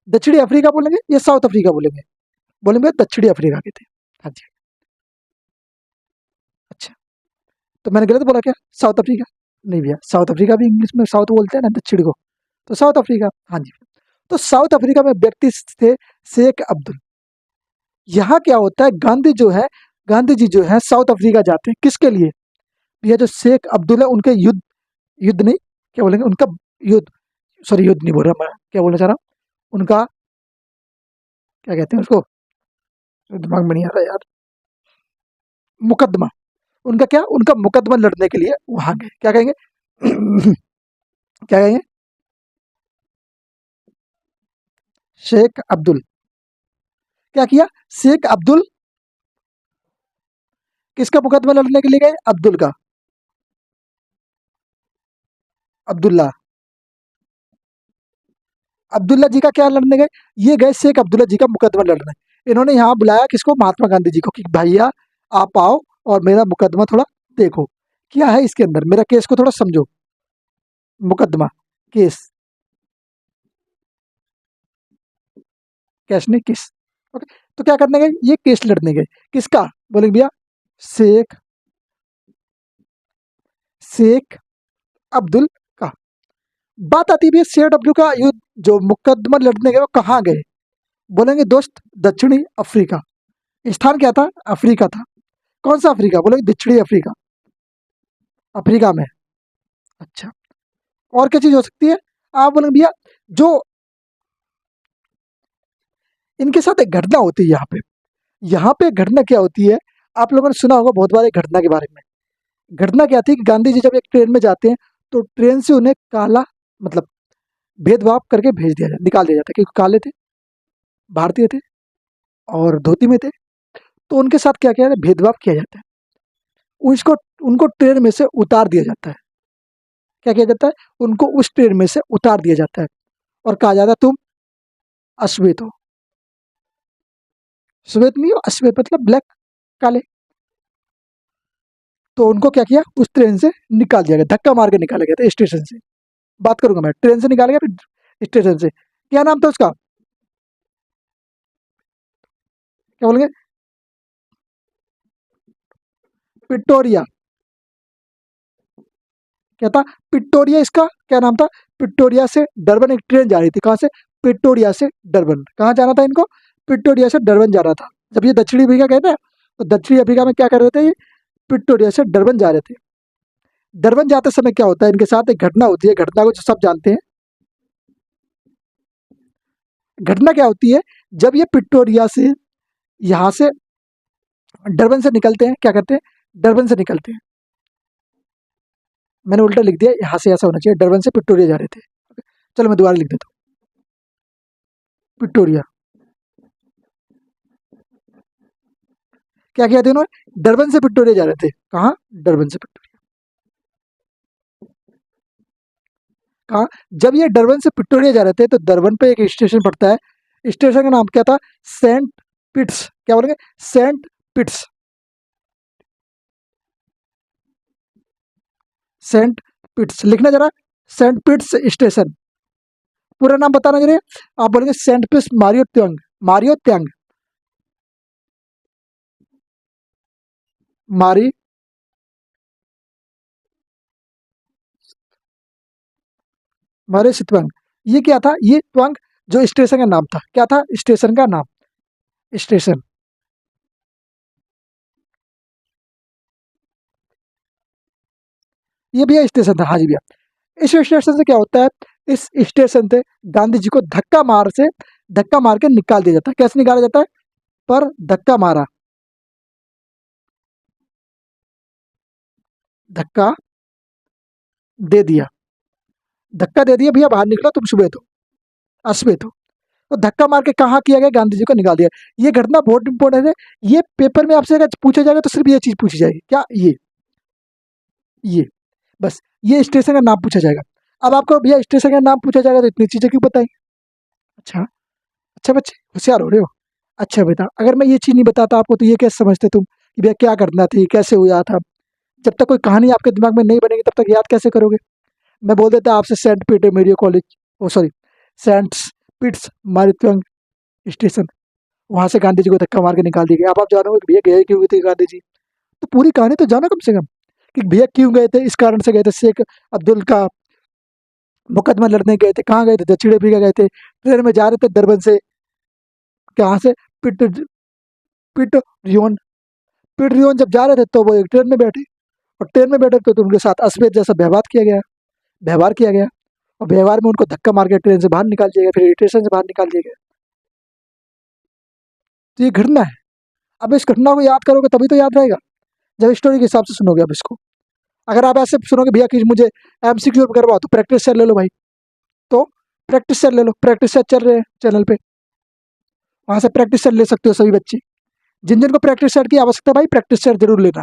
दक्षिणी अफ्रीका बोलेंगे या साउथ अफ्रीका बोलेंगे, बोलेंगे दक्षिणी अफ्रीका के थे। हाँ जी। अच्छा, तो मैंने गलत बोला क्या, साउथ अफ्रीका? नहीं भैया, साउथ अफ्रीका भी इंग्लिश में साउथ बोलते हैं ना दक्षिण को, तो साउथ अफ्रीका, हाँ जी। तो साउथ अफ्रीका में व्यक्ति थे शेख अब्दुल। यहाँ क्या होता है, गांधी जो है, गांधी जी जो है साउथ अफ्रीका जाते हैं किसके लिए, ये जो शेख अब्दुल है उनके युद्ध, युद्ध नहीं, क्या बोलेंगे उनका, युद्ध, सॉरी युद्ध नहीं बोल रहा मैं, क्या बोलना चाह रहा हूँ, उनका क्या कहते हैं उसको, दिमाग में नहीं आ रहा यार, मुकदमा, उनका क्या, उनका मुकदमा लड़ने के लिए वहां गए, क्या कहेंगे क्या कहेंगे, शेख अब्दुल, क्या किया, शेख अब्दुल किसका मुकदमा लड़ने के लिए गए, अब्दुल का, अब्दुल्ला, अब्दुल्ला जी का क्या लड़ने गए, ये गए शेख अब्दुल्ला जी का मुकदमा लड़ने। इन्होंने यहाँ बुलाया किसको, महात्मा गांधी जी को, कि भैया आप आओ और मेरा मुकदमा थोड़ा देखो, क्या है इसके अंदर, मेरा केस को थोड़ा समझो, मुकदमा, केस, कैश नहीं किस, ओके। तो क्या करने गए, ये केस लड़ने गए, किसका, बोलेंगे भैया शेख, शेख अब्दुल का। बात आती है भैया शेख अब्दुल का युद्ध, जो मुकदमा लड़ने गए वो कहाँ गए, बोलेंगे दोस्त दक्षिणी अफ्रीका, स्थान क्या था, अफ्रीका था, कौन सा अफ्रीका, बोलेंगे दक्षिणी अफ्रीका, अफ्रीका में। अच्छा, और क्या चीज हो सकती है, आप बोलेंगे भैया जो इनके साथ एक घटना होती है यहाँ पे, यहाँ पे घटना क्या होती है, आप लोगों ने सुना होगा बहुत बार एक घटना के बारे में। घटना क्या थी कि गांधी जी जब एक ट्रेन में जाते हैं तो ट्रेन से उन्हें काला, मतलब भेदभाव करके भेज दिया जाता, निकाल दिया जाता है, क्योंकि काले थे, भारतीय थे और धोती में थे, तो उनके साथ क्या किया जाता है, भेदभाव किया जाता है, उसको, उनको ट्रेन में से उतार दिया जाता है, क्या किया जाता है, उनको उस ट्रेन में से उतार दिया जाता है और कहा जाता है तुम अश्वेत हो, श्वेत नहीं हो, अश्वेत मतलब ब्लैक, काले। तो उनको क्या किया, उस ट्रेन से निकाल दिया गया, धक्का मार के निकाला गया था स्टेशन से, बात करूंगा मैं, ट्रेन से निकाला गया फिर स्टेशन से, क्या नाम था उसका, क्या बोलेंगे, पिटोरिया, क्या था, पिटोरिया, इसका क्या नाम था, पिटोरिया से डरबन एक ट्रेन जा रही थी, कहाँ से, पिटोरिया से डरबन, कहाँ जाना था इनको, पिटोरिया से डरबन जाना था। जब ये दक्षिणी अफ्रीका गए थे तो दक्षिणी अफ्रीका में क्या कर रहे थे ये, पिटोरिया से डरबन जा रहे थे। डरबन जाते समय क्या होता है, इनके साथ एक घटना होती है, घटना को जो सब जानते हैं, घटना क्या होती है, जब ये पिटोरिया से, यहाँ से डरबन से निकलते हैं, क्या करते हैं, डरबन से निकलते हैं, मैंने उल्टा लिख दिया, यहाँ से ऐसा होना चाहिए, डरबन से पिटोरिया जा रहे थे, चलो मैं दोबारा लिख देता हूँ, पिटोरिया, क्या किया था इन्होंने, डरबन से पिटोरिया जा रहे थे, कहाँ, डरबन से पिटोरिया, कहाँ, जब ये डरबन से पिटोरिया जा रहे थे तो डरबन पे एक स्टेशन पड़ता है, स्टेशन का नाम क्या था, सेंट पिट्स, क्या बोलेंगे, सेंट पिट्स, सेंट पिट्स लिखना जरा, सेंट पिट्स स्टेशन, पूरा नाम बताना जरा, आप बोलेंगे सेंट पिट्स मारियो त्योंग, मारियो त्यांग, मारी, मारे सितवंग, ये क्या था, ये त्वंग जो स्टेशन का नाम था, क्या था स्टेशन का नाम, स्टेशन, ये भैया स्टेशन था, हाँ जी भैया। इस स्टेशन से क्या होता है, इस स्टेशन से गांधी जी को धक्का मार के निकाल दिया जाता है, कैसे निकाला जाता है, पर धक्का मारा, धक्का दे दिया, धक्का दे दिया भैया, बाहर निकलो तुम श्वेत हो, अश्वेत हो। तो धक्का मार के कहाँ किया गया, गांधी जी को निकाल दिया। ये घटना बहुत इंपॉर्टेंट है। ये पेपर में आपसे अगर पूछा जाएगा तो सिर्फ ये चीज पूछी जाएगी, क्या ये बस ये स्टेशन का नाम पूछा जाएगा। अब आपको भैया स्टेशन का नाम पूछा जाएगा तो इतनी चीजें क्यों बताई? अच्छा, अच्छा बच्चे होशियार हो रहे हो। अच्छा बेटा, अगर मैं ये चीज नहीं बताता आपको तो ये कैसे समझते तुम कि भैया क्या करना थी, कैसे हुआ था? जब तक कोई कहानी आपके दिमाग में नहीं बनेगी तब तक याद कैसे करोगे? मैं बोल देता आपसे सेंट पीटर मेरियो कॉलेज, ओ सॉरी, सेंट पिट्स मारित्वंग स्टेशन, वहां से गांधी जी को धक्का मार के निकाल दिया गया। अब आप जानोगे कि भैया गए क्यों हुए थे गांधी जी, तो पूरी कहानी तो जानो कम से कम कि भैया क्यों गए थे। इस कारण से गए थे, शेख अब्दुल का मुकदमा लड़ने गए थे। कहाँ गए थे? दक्षिण अफ्रीका गए थे। ट्रेन में जा रहे थे दरबन से, कहाँ से, पिट पिट रियोन, पिट रियोन जब जा रहे थे तो वो एक ट्रेन में बैठे, और ट्रेन में बैठे तो उनके साथ अश्वेत जैसा व्यवहार किया गया, और व्यवहार में उनको धक्का मार के ट्रेन से बाहर निकाल दिया गया, फिर स्टेशन से बाहर निकाल दिया गया। तो ये घटना है। अब इस घटना को याद करोगे तभी तो याद रहेगा, जब स्टोरी के हिसाब से सुनोगे अब इसको। अगर आप ऐसे सुनोगे भैया कि मुझे एमसीक्यू करवाओ तो प्रैक्टिस सेट ले लो भाई, तो प्रैक्टिस सेट ले लो, प्रैक्टिस सेट चल रहे हैं चैनल पे, वहां से प्रैक्टिस सेट ले सकते हो सभी बच्चे। जिन जिन को प्रैक्टिस सेट की आवश्यकता है भाई, प्रैक्टिस सेट जरूर लेना।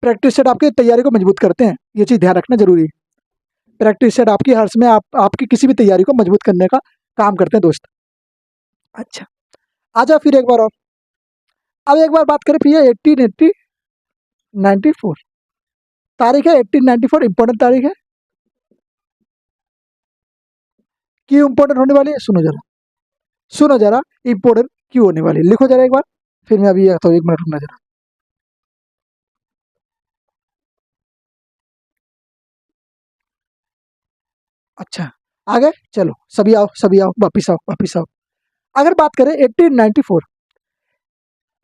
प्रैक्टिस सेट आपकी तैयारी को मजबूत करते हैं, ये चीज ध्यान रखना जरूरी है। प्रैक्टिस सेट आपकी हर समय आपकी किसी भी तैयारी को मजबूत करने का काम करते हैं दोस्त। अच्छा, आ जाओ फिर एक बार और। अब एक बार बात करें भैया 1894 तारीख है, 1894 इंपॉर्टेंट तारीख है। क्यों इंपॉर्टेंट होने वाली है? सुनो जरा इंपॉर्टेंट क्यों होने वाली है, लिखो जरा एक बार, फिर मैं अभी तो 1 मिनट रुकना जरा। अच्छा, आ गए, चलो सभी आओ, सभी आओ, वापिस आओ, वापिस आओ। अगर बात करें 1894,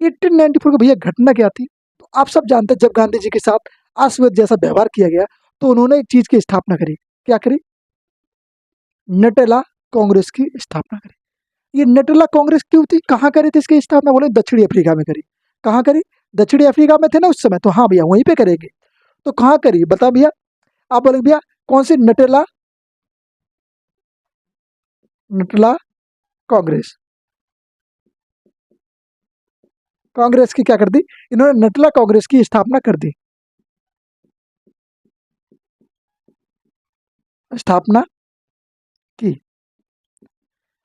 1894 को भैया घटना क्या थी, तो आप सब जानते हैं जब गांधी जी के साथ अश्वेत जैसा व्यवहार किया गया तो उन्होंने एक चीज की स्थापना करी। क्या करी? नटेला कांग्रेस की स्थापना करी। ये नटेला कांग्रेस क्यों थी, कहाँ करी थी इसकी स्थापना? बोले दक्षिणी अफ्रीका में करी। कहाँ करी? दक्षिणी अफ्रीका में थे ना उस समय, तो हाँ भैया वहीं पे करेंगे। तो कहाँ करी बता भैया? आप बोले भैया कौन सी? नटेला, नटला कांग्रेस, कांग्रेस की क्या कर दी इन्होंने? नटला कांग्रेस की स्थापना कर दी, स्थापना की।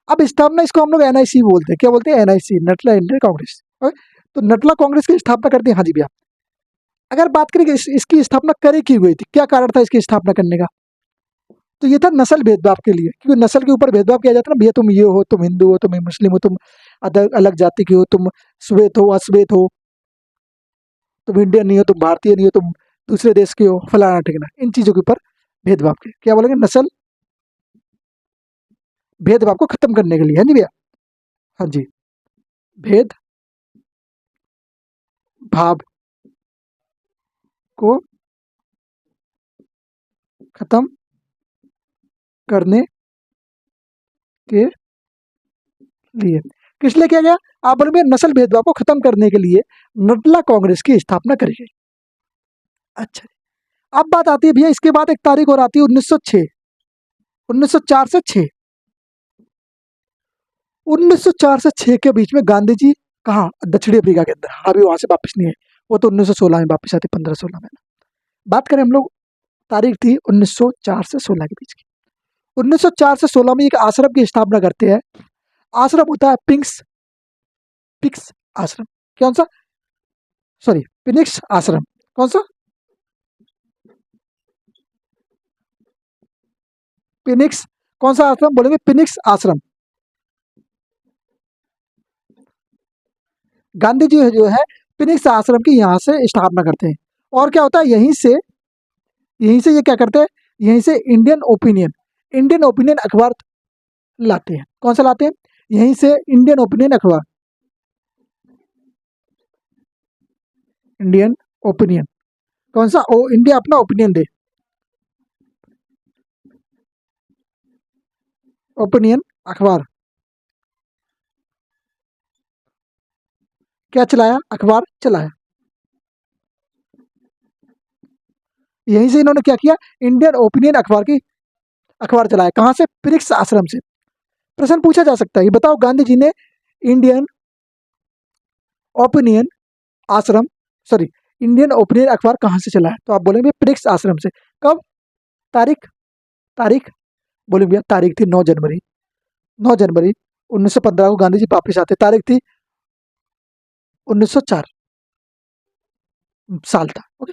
अब स्थापना इसको हम लोग एनआईसी बोलते हैं, क्या बोलते हैं? NIC, Natal Indian Congress. Okay? तो नटला कांग्रेस की स्थापना कर दी, हाँ जी भैया। अगर बात करें कि इसकी स्थापना करे क्यों गई थी, क्या कारण था इसकी स्थापना करने का, तो ये था नस्ल भेदभाव के लिए, क्योंकि नस्ल के ऊपर भेदभाव किया जाता है ना भैया, तुम ये हो, तुम हिंदू हो, तुम मुस्लिम हो, तुम अलग जाति के हो, तुम श्वेत हो, अश्वेत हो, तुम इंडियन नहीं हो, तुम भारतीय नहीं हो, तुम दूसरे देश के हो, फलाना ठिकाना, इन चीजों के ऊपर भेदभाव के, क्या बोलेंगे? नस्ल भेदभाव को खत्म करने के लिए, हाँ जी भैया, हाँ जी, भेद भाव को खत्म करने के लिए, किस लिए किया गया? आप बोले भैया नस्ल भेदभाव को खत्म करने के लिए नटला कांग्रेस की स्थापना करी गई। अच्छा, अब बात आती है भैया, इसके बाद एक तारीख और आती है 1906, 1904 से 6, 1904 से 6 के बीच में गांधी जी कहाँ? दक्षिणी अफ्रीका के अंदर, अभी वहां से वापस नहीं है, वो तो 1916 में वापस आते, 1516 में। बात करें हम लोग, तारीख थी 1904 से 16 के बीच की। 1904 से 16 में एक आश्रम की स्थापना करते हैं। आश्रम होता है पिक्स आश्रम, कौन सा? सॉरी, पिनिक्स आश्रम, कौन सा? पिनिक्स, कौन सा आश्रम बोलेंगे? पिनिक्स आश्रम। गांधी जी जो है पिनिक्स आश्रम की यहाँ से स्थापना करते हैं। और क्या होता है, यहीं से ये क्या करते हैं, यहीं से इंडियन ओपिनियन अखबार लाते हैं। कौन सा लाते हैं? यहीं से इंडियन ओपिनियन अखबार, इंडियन ओपिनियन, कौन सा? ओ, इंडिया अपना ओपिनियन दे, ओपिनियन अखबार, क्या चलाया? अखबार चलाया। यहीं से इन्होंने क्या किया, इंडियन ओपिनियन अखबार चलाया। कहाँ से, प्रिक्स आश्रम से। प्रश्न पूछा जा सकता है, ये बताओ गांधी जी ने इंडियन ओपिनियन आश्रम, सॉरी, इंडियन ओपिनियन अखबार कहाँ से चलाया? तो आप बोलेंगे प्रिक्स आश्रम से। कब? तारीख, तारीख बोलेंगे भैया तारीख थी 9 जनवरी, 9 जनवरी 1915 को गांधी जी वापिस आते। तारीख थी 1904 साल था। ओके,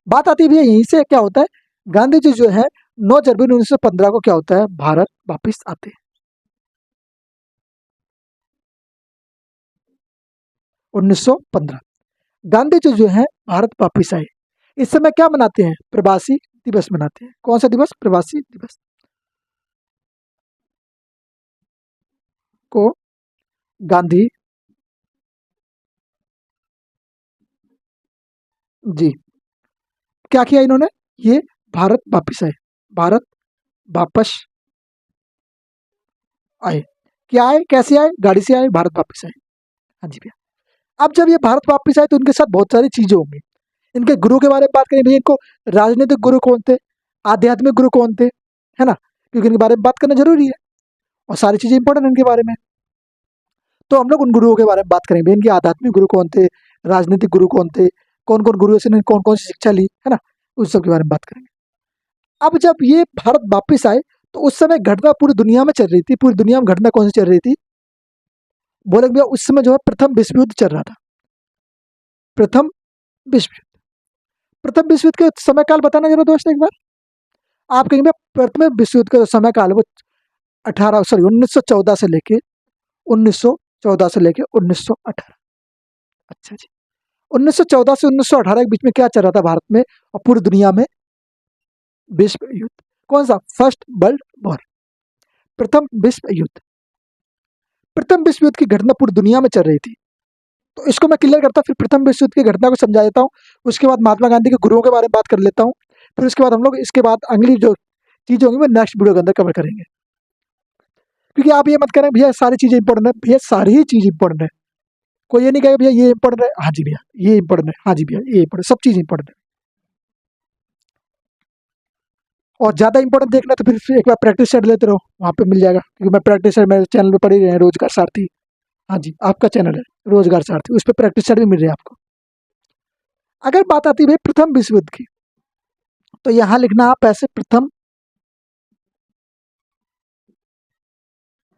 बात आती है भैया यहीं से क्या होता है, गांधी जी जो है 9 जनवरी 1915 को क्या होता है, भारत वापिस आते हैं। 1915 गांधी जी जो है भारत वापिस आए। इस समय क्या मनाते हैं, प्रवासी दिवस मनाते हैं। कौन सा दिवस, प्रवासी दिवस को गांधी जी क्या किया इन्होंने, ये भारत वापिस आए, भारत वापस आए। क्या आए, कैसे आए, गाड़ी से आए, भारत वापिस आए। हाँ जी भैया। अब जब ये भारत वापिस आए तो इनके साथ बहुत सारी चीजें होंगी। इनके गुरु के बारे में बात करें भैया, इनको राजनीतिक गुरु कौन थे, आध्यात्मिक गुरु कौन थे, है ना, क्योंकि इनके बारे में बात करना जरूरी है और सारी चीजें इंपॉर्टेंट है इनके बारे में। तो हम लोग उन गुरुओं के बारे में बात करेंगे, इनके आध्यात्मिक गुरु कौन थे, राजनीतिक गुरु कौन थे, कौन कौन गुरुओं से इन्होंने कौन कौन सी शिक्षा ली, है ना, उस सब के बारे में बात करेंगे। अब जब ये भारत वापिस आए तो उस समय घटना पूरी दुनिया में चल रही थी। पूरी दुनिया में घटना कौन सी चल रही थी, बोले भैया उस समय जो है प्रथम विश्व युद्ध चल रहा था। प्रथम विश्व युद्ध, प्रथम विश्व युद्ध के समय काल बताना जरा दोस्त एक बार। आप कहेंगे प्रथम विश्व युद्ध का समय काल वो 1914 से लेके 1914 से लेके 1918। अच्छा जी, 1914 से 1918 के बीच में क्या चल रहा था भारत में और पूरी दुनिया में, विश्व युद्ध। कौन सा, फर्स्ट वर्ल्ड वॉर, प्रथम विश्व युद्ध। प्रथम विश्व युद्ध की घटना पूरी दुनिया में चल रही थी। तो इसको मैं क्लियर करता, फिर प्रथम विश्व युद्ध की घटना को समझा देता हूँ। उसके बाद महात्मा गांधी के गुरुओं के बारे में बात कर लेता हूँ। फिर उसके बाद हम लोग इसके बाद अगली जो चीजें होंगी वो नेक्स्ट वीडियो के अंदर कवर करेंगे। क्योंकि आप ये मत करें भैया सारी चीजें इंपॉर्टेंट है, भैया सारी ही चीज इंपॉर्टेंट है। कोई ये नहीं कहेगा भैया ये इंपॉर्टेंट है, हाँ जी भैया ये इंपॉर्टेंट है, हाँ जी भैया ये इंपॉर्टेंट, सब चीज इंपॉर्टेंट है। और ज्यादा इंपॉर्टेंट देखना तो फिर एक बार प्रैक्टिस सेट लेते रहो, वहाँ पे मिल जाएगा। क्योंकि मैं प्रैक्टिस सेट मेरे चैनल पे पढ़ ही रहे हैं, रोजगार सारथी। हाँ जी, आपका चैनल है रोजगार सारथी, उस पर प्रैक्टिस सेट भी मिल रही है आपको। अगर बात आती है भाई प्रथम विश्व युद्ध की, तो यहाँ लिखना आप ऐसे, प्रथम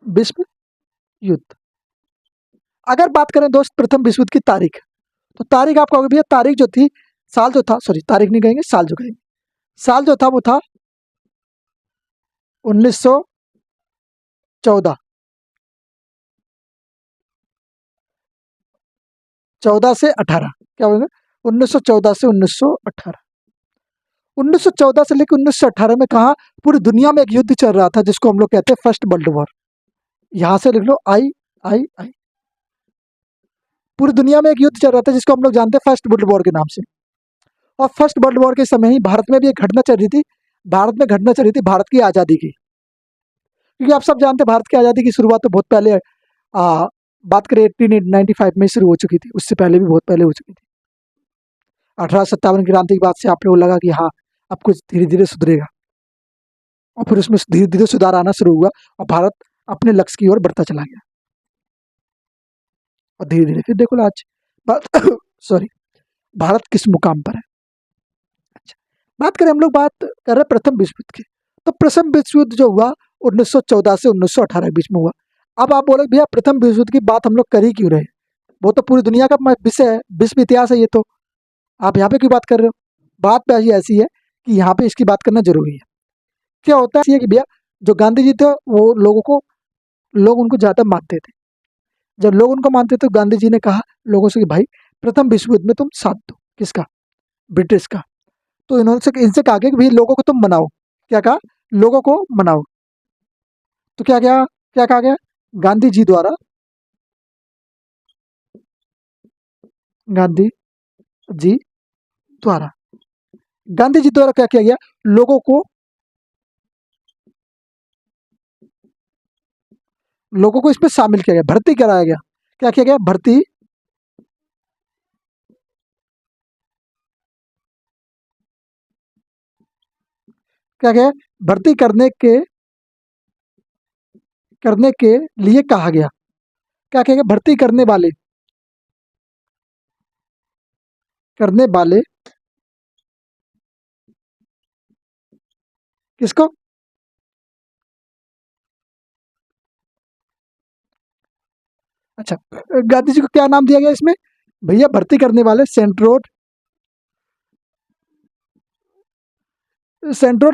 विश्व युद्ध। अगर बात करें दोस्त प्रथम विश्व युद्ध की तारीख, तो तारीख आप कहोगे भैया तारीख जो थी, साल जो था, सॉरी तारीख नहीं कहेंगे, साल जो कहेंगे, साल जो था वो था 1914, 14 से 18, क्या बोलेंगे, 1914 से 1918। 1914 से लेकर 1918 में कहा, पूरी दुनिया में एक युद्ध चल रहा था जिसको हम लोग कहते हैं फर्स्ट वर्ल्ड वॉर। यहां से लिख लो आई, आई आई। पूरी दुनिया में एक युद्ध चल रहा था जिसको हम लोग जानते हैं फर्स्ट वर्ल्ड वॉर के नाम से। और फर्स्ट वर्ल्ड वॉर के समय ही भारत में भी एक घटना चल रही थी, भारत में घटना चल रही थी भारत की आज़ादी की। क्योंकि आप सब जानते हैं भारत की आज़ादी की शुरुआत तो बहुत पहले, बात करें 1895 में शुरू हो चुकी थी, उससे पहले भी बहुत पहले हो चुकी थी। 1857 क्रांति के बाद से आप लोगों को लगा कि हाँ अब कुछ धीरे धीरे सुधरेगा, और फिर उसमें धीरे धीरे सुधार आना शुरू हुआ और भारत अपने लक्ष्य की ओर बढ़ता चला गया। और धीरे धीरे फिर देखो आज सॉरी भारत किस मुकाम पर है। अच्छा, बात करें हम लोग, बात कर रहे हैं प्रथम विश्व युद्ध की। तो प्रथम विश्व युद्ध जो हुआ 1914 से 1918 के बीच में हुआ। अब आप बोले भैया प्रथम विश्व युद्ध की बात हम लोग कर ही क्यों रहे हैं, वो तो पूरी दुनिया का विषय है, विश्व इतिहास है ये तो, आप यहाँ पे क्यों बात कर रहे हो। बात पे ऐसी है कि यहाँ पे इसकी बात करना जरूरी है। क्या होता है कि भैया जो गांधी जी थे वो लोग उनको ज्यादा मानते थे। जब लोग उनको मानते थे तो गांधी जी ने कहा लोगों से कि भाई प्रथम विश्व युद्ध में तुम साथ दो, किसका, ब्रिटिश का। तो इन्होंने इनसे कहा कि भाई लोगों को तुम मनाओ, क्या कहा, लोगों को मनाओ। तो क्या कहा गया, गांधी जी द्वारा, गांधी जी द्वारा, गांधी जी द्वारा क्या किया गया, लोगों को इसमें शामिल किया गया, भर्ती कराया गया। क्या किया गया, भर्ती क्या क्या है? भर्ती करने के लिए कहा गया। क्या कहेंगे? भर्ती करने वाले किसको? अच्छा, गांधी जी को क्या नाम दिया गया इसमें? भैया भर्ती करने वाले सेंट्रोड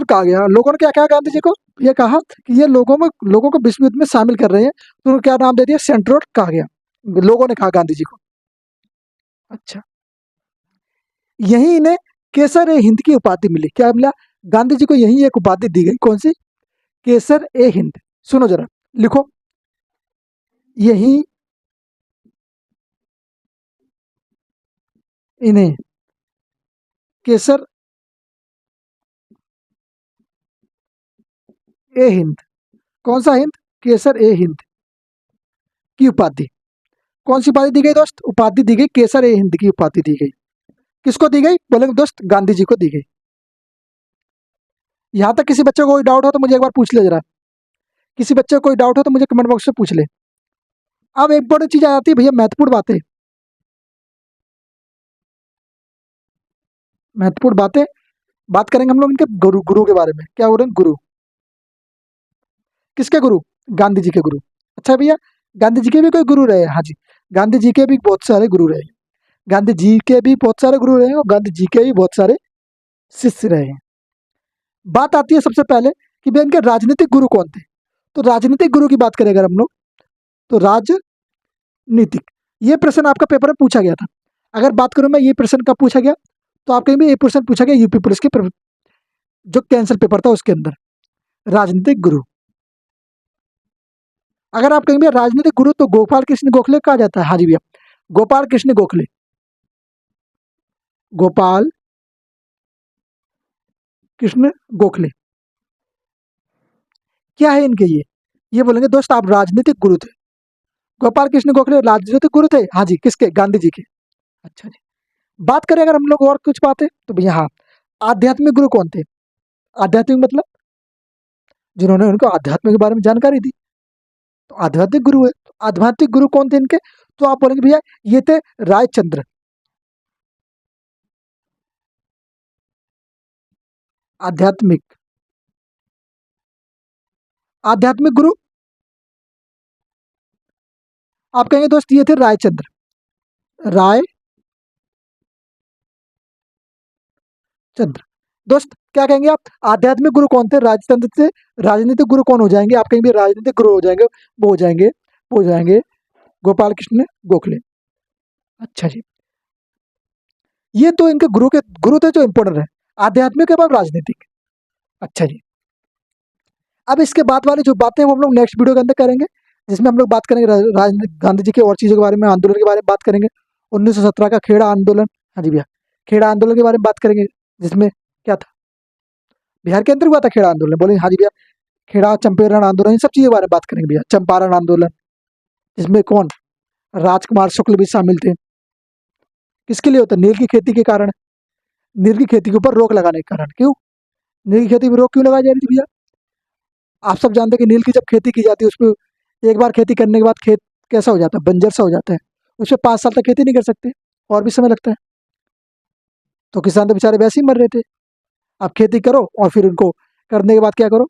कहा गया। लोगों ने क्या कहा गांधी जी को? ये कहा कि ये लोगों को विश्व युद्ध में शामिल कर रहे हैं, तो उनको क्या नाम दे दिया? सेंट्रोड कहा गया। लोगों ने कहा गांधी जी को। अच्छा, यही इन्हें केसर ए हिंद की उपाधि मिली। क्या मिला? गांधी जी को यही एक उपाधि दी गई। कौन सी? केसर ए हिंद। सुनो जरा, लिखो। यही इन्हें केसर ए हिंद। कौन सा हिंद? केसर ए हिंद की उपाधि। कौन सी उपाधि दी गई दोस्त? उपाधि दी गई केसर ए हिंद की उपाधि दी गई। किसको दी गई बोलेंगे दोस्त? गांधी जी को दी गई। यहाँ तक किसी बच्चे को कोई डाउट हो तो मुझे एक बार पूछ ले जरा। किसी बच्चे को कोई डाउट हो तो मुझे कमेंट बॉक्स में पूछ ले। अब एक बड़ी चीज आ जाती है भैया, महत्वपूर्ण बातें। महत्वपूर्ण बातें बात करेंगे हम लोग इनके गुरु के बारे में। क्या हो रहे हैं? गुरु। किसके गुरु? गांधी जी के गुरु। अच्छा भैया, गांधी जी के भी कोई गुरु रहे? हाँ जी, गांधी जी के भी बहुत सारे गुरु रहे। गांधी जी के भी बहुत सारे गुरु रहे और गांधी जी के भी बहुत सारे शिष्य रहे हैं। बात आती है सबसे पहले कि भैया इनके राजनीतिक गुरु कौन थे। तो राजनीतिक गुरु की बात करें अगर हम लोग, तो राजनीतिक, ये प्रश्न आपका पेपर में पूछा गया था। अगर बात करूं मैं ये प्रश्न कब पूछा गया, तो आप कहीं भी ये प्रश्न पूछा गया यूपी पुलिस के जो कैंसल पेपर था उसके अंदर। राजनीतिक गुरु, अगर आप कहेंगे राजनीतिक गुरु तो गोपाल कृष्ण गोखले कहा जाता है। हाँ जी भैया, गोपाल कृष्ण गोखले। गोपाल कृष्ण गोखले क्या है इनके? ये बोलेंगे दोस्त आप राजनीतिक गुरु थे। गोपाल कृष्ण गोखले राजनीतिक गुरु थे। हाँ जी, किसके? गांधी जी के। अच्छा जी, बात करें अगर हम लोग और कुछ बातें, तो भैया हाँ, आध्यात्मिक गुरु कौन थे? आध्यात्मिक मतलब जिन्होंने उनको आध्यात्म के बारे में जानकारी दी, तो आध्यात्मिक गुरु है। तो आध्यात्मिक गुरु कौन थे इनके? तो आप बोलेंगे भैया ये थे रायचंद्र। आध्यात्मिक आध्यात्मिक गुरु आप कहेंगे दोस्त ये थे रायचंद्र। दोस्त क्या कहेंगे आप? आध्यात्मिक गुरु कौन थे? राजतंत्र से राजनीतिक गुरु कौन हो जाएंगे? आप कहेंगे राजनीतिक गुरु हो जाएंगे, वो हो जाएंगे गोपाल कृष्ण गोखले। अच्छा जी, ये तो इनके गुरु थे जो इंपॉर्टेंट है। आध्यात्मिक के बाद राजनीतिक। अच्छा जी, अब इसके बाद वाली जो बातें हैं वो हम लोग नेक्स्ट वीडियो के अंदर करेंगे, जिसमें हम लोग बात करेंगे गांधी जी के और चीज़ों के बारे में, आंदोलन के बारे में बात करेंगे। 1917 का खेड़ा आंदोलन। हाँ जी भैया, खेड़ा आंदोलन के बारे में बात करेंगे, जिसमें क्या था? बिहार के अंदर हुआ था खेड़ा आंदोलन। बोले हाँ जी भैया, खेड़ा चंपारण आंदोलन, इन सब चीज़ों के बारे में बात करेंगे भैया। चंपारण आंदोलन, जिसमें कौन? राजकुमार शुक्ल भी शामिल थे। किसके लिए होता है? नील की खेती के कारण। नील की खेती के ऊपर रोक लगाने के कारण। क्यों नील की खेती पर रोक क्यों लगाई जा रही थी भैया? आप सब जानते हैं कि नील की जब खेती की जाती है, उसमें एक बार खेती करने के बाद खेत कैसा हो जाता है? बंजर सा हो जाता है। उसमें 5 साल तक खेती नहीं कर सकते, और भी समय लगता है। तो किसान तो बेचारे वैसे ही मर रहे थे। आप खेती करो और फिर उनको करने के बाद क्या करो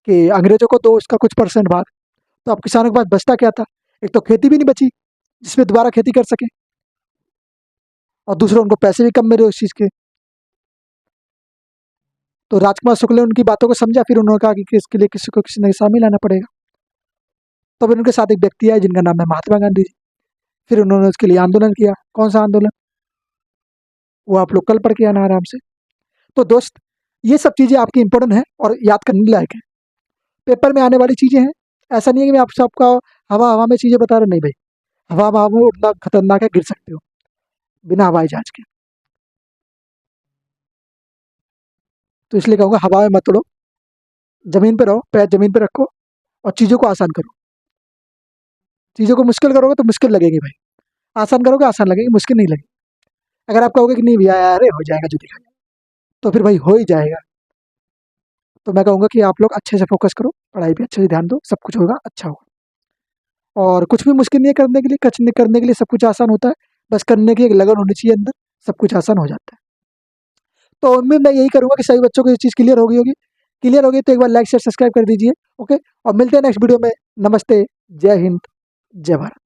कि अंग्रेजों को दो उसका कुछ परसेंट भाग। तो अब किसानों के पास बचता क्या था? एक तो खेती भी नहीं बची जिसमें दोबारा खेती कर सके, और दूसरे उनको पैसे भी कम मिले उस चीज़ के। तो राजकुमार शुक्ल ने उनकी बातों को समझा, फिर उन्होंने कहा कि इसके लिए किसी को किसी ने शामिल आना पड़ेगा। तब उनके साथ एक व्यक्ति आए जिनका नाम है महात्मा गांधी जी। फिर उन्होंने उसके लिए आंदोलन किया। कौन सा आंदोलन? वो आप लोग कल पढ़ के आना आराम से। तो दोस्त ये सब चीज़ें आपकी इंपॉर्टेंट है और याद करने लायक है, पेपर में आने वाली चीज़ें हैं। ऐसा नहीं है कि मैं आप सबका हवा हवा में चीज़ें बता रहा, नहीं भाई। हवा हवा में उड़ना खतरनाक है, गिर सकते हो बिना हवाई जहाज के। तो इसलिए कहूँगा हवा में मत उड़ो, ज़मीन पे रहो, पैर ज़मीन पे रखो और चीज़ों को आसान करो। चीज़ों को मुश्किल करोगे तो मुश्किल लगेगी भाई, आसान करोगे आसान लगेगी, मुश्किल नहीं लगेगी। अगर आप कहोगे कि नहीं भैया अरे हो जाएगा जो दिखाएगा, तो फिर भाई हो ही जाएगा। तो मैं कहूँगा कि आप लोग अच्छे से फोकस करो, पढ़ाई पे अच्छे से ध्यान दो, सब कुछ होगा अच्छा होगा। और कुछ भी मुश्किल नहीं है करने के लिए, करने के लिए सब कुछ आसान होता है, बस करने की एक लगन होनी चाहिए अंदर, सब कुछ आसान हो जाता है। तो उम्मीद मैं यही करूँगा कि सभी बच्चों को ये चीज़ क्लियर होगी तो एक बार लाइक शेयर सब्सक्राइब कर दीजिए। ओके, और मिलते हैं नेक्स्ट वीडियो में। नमस्ते, जय हिंद, जय भारत।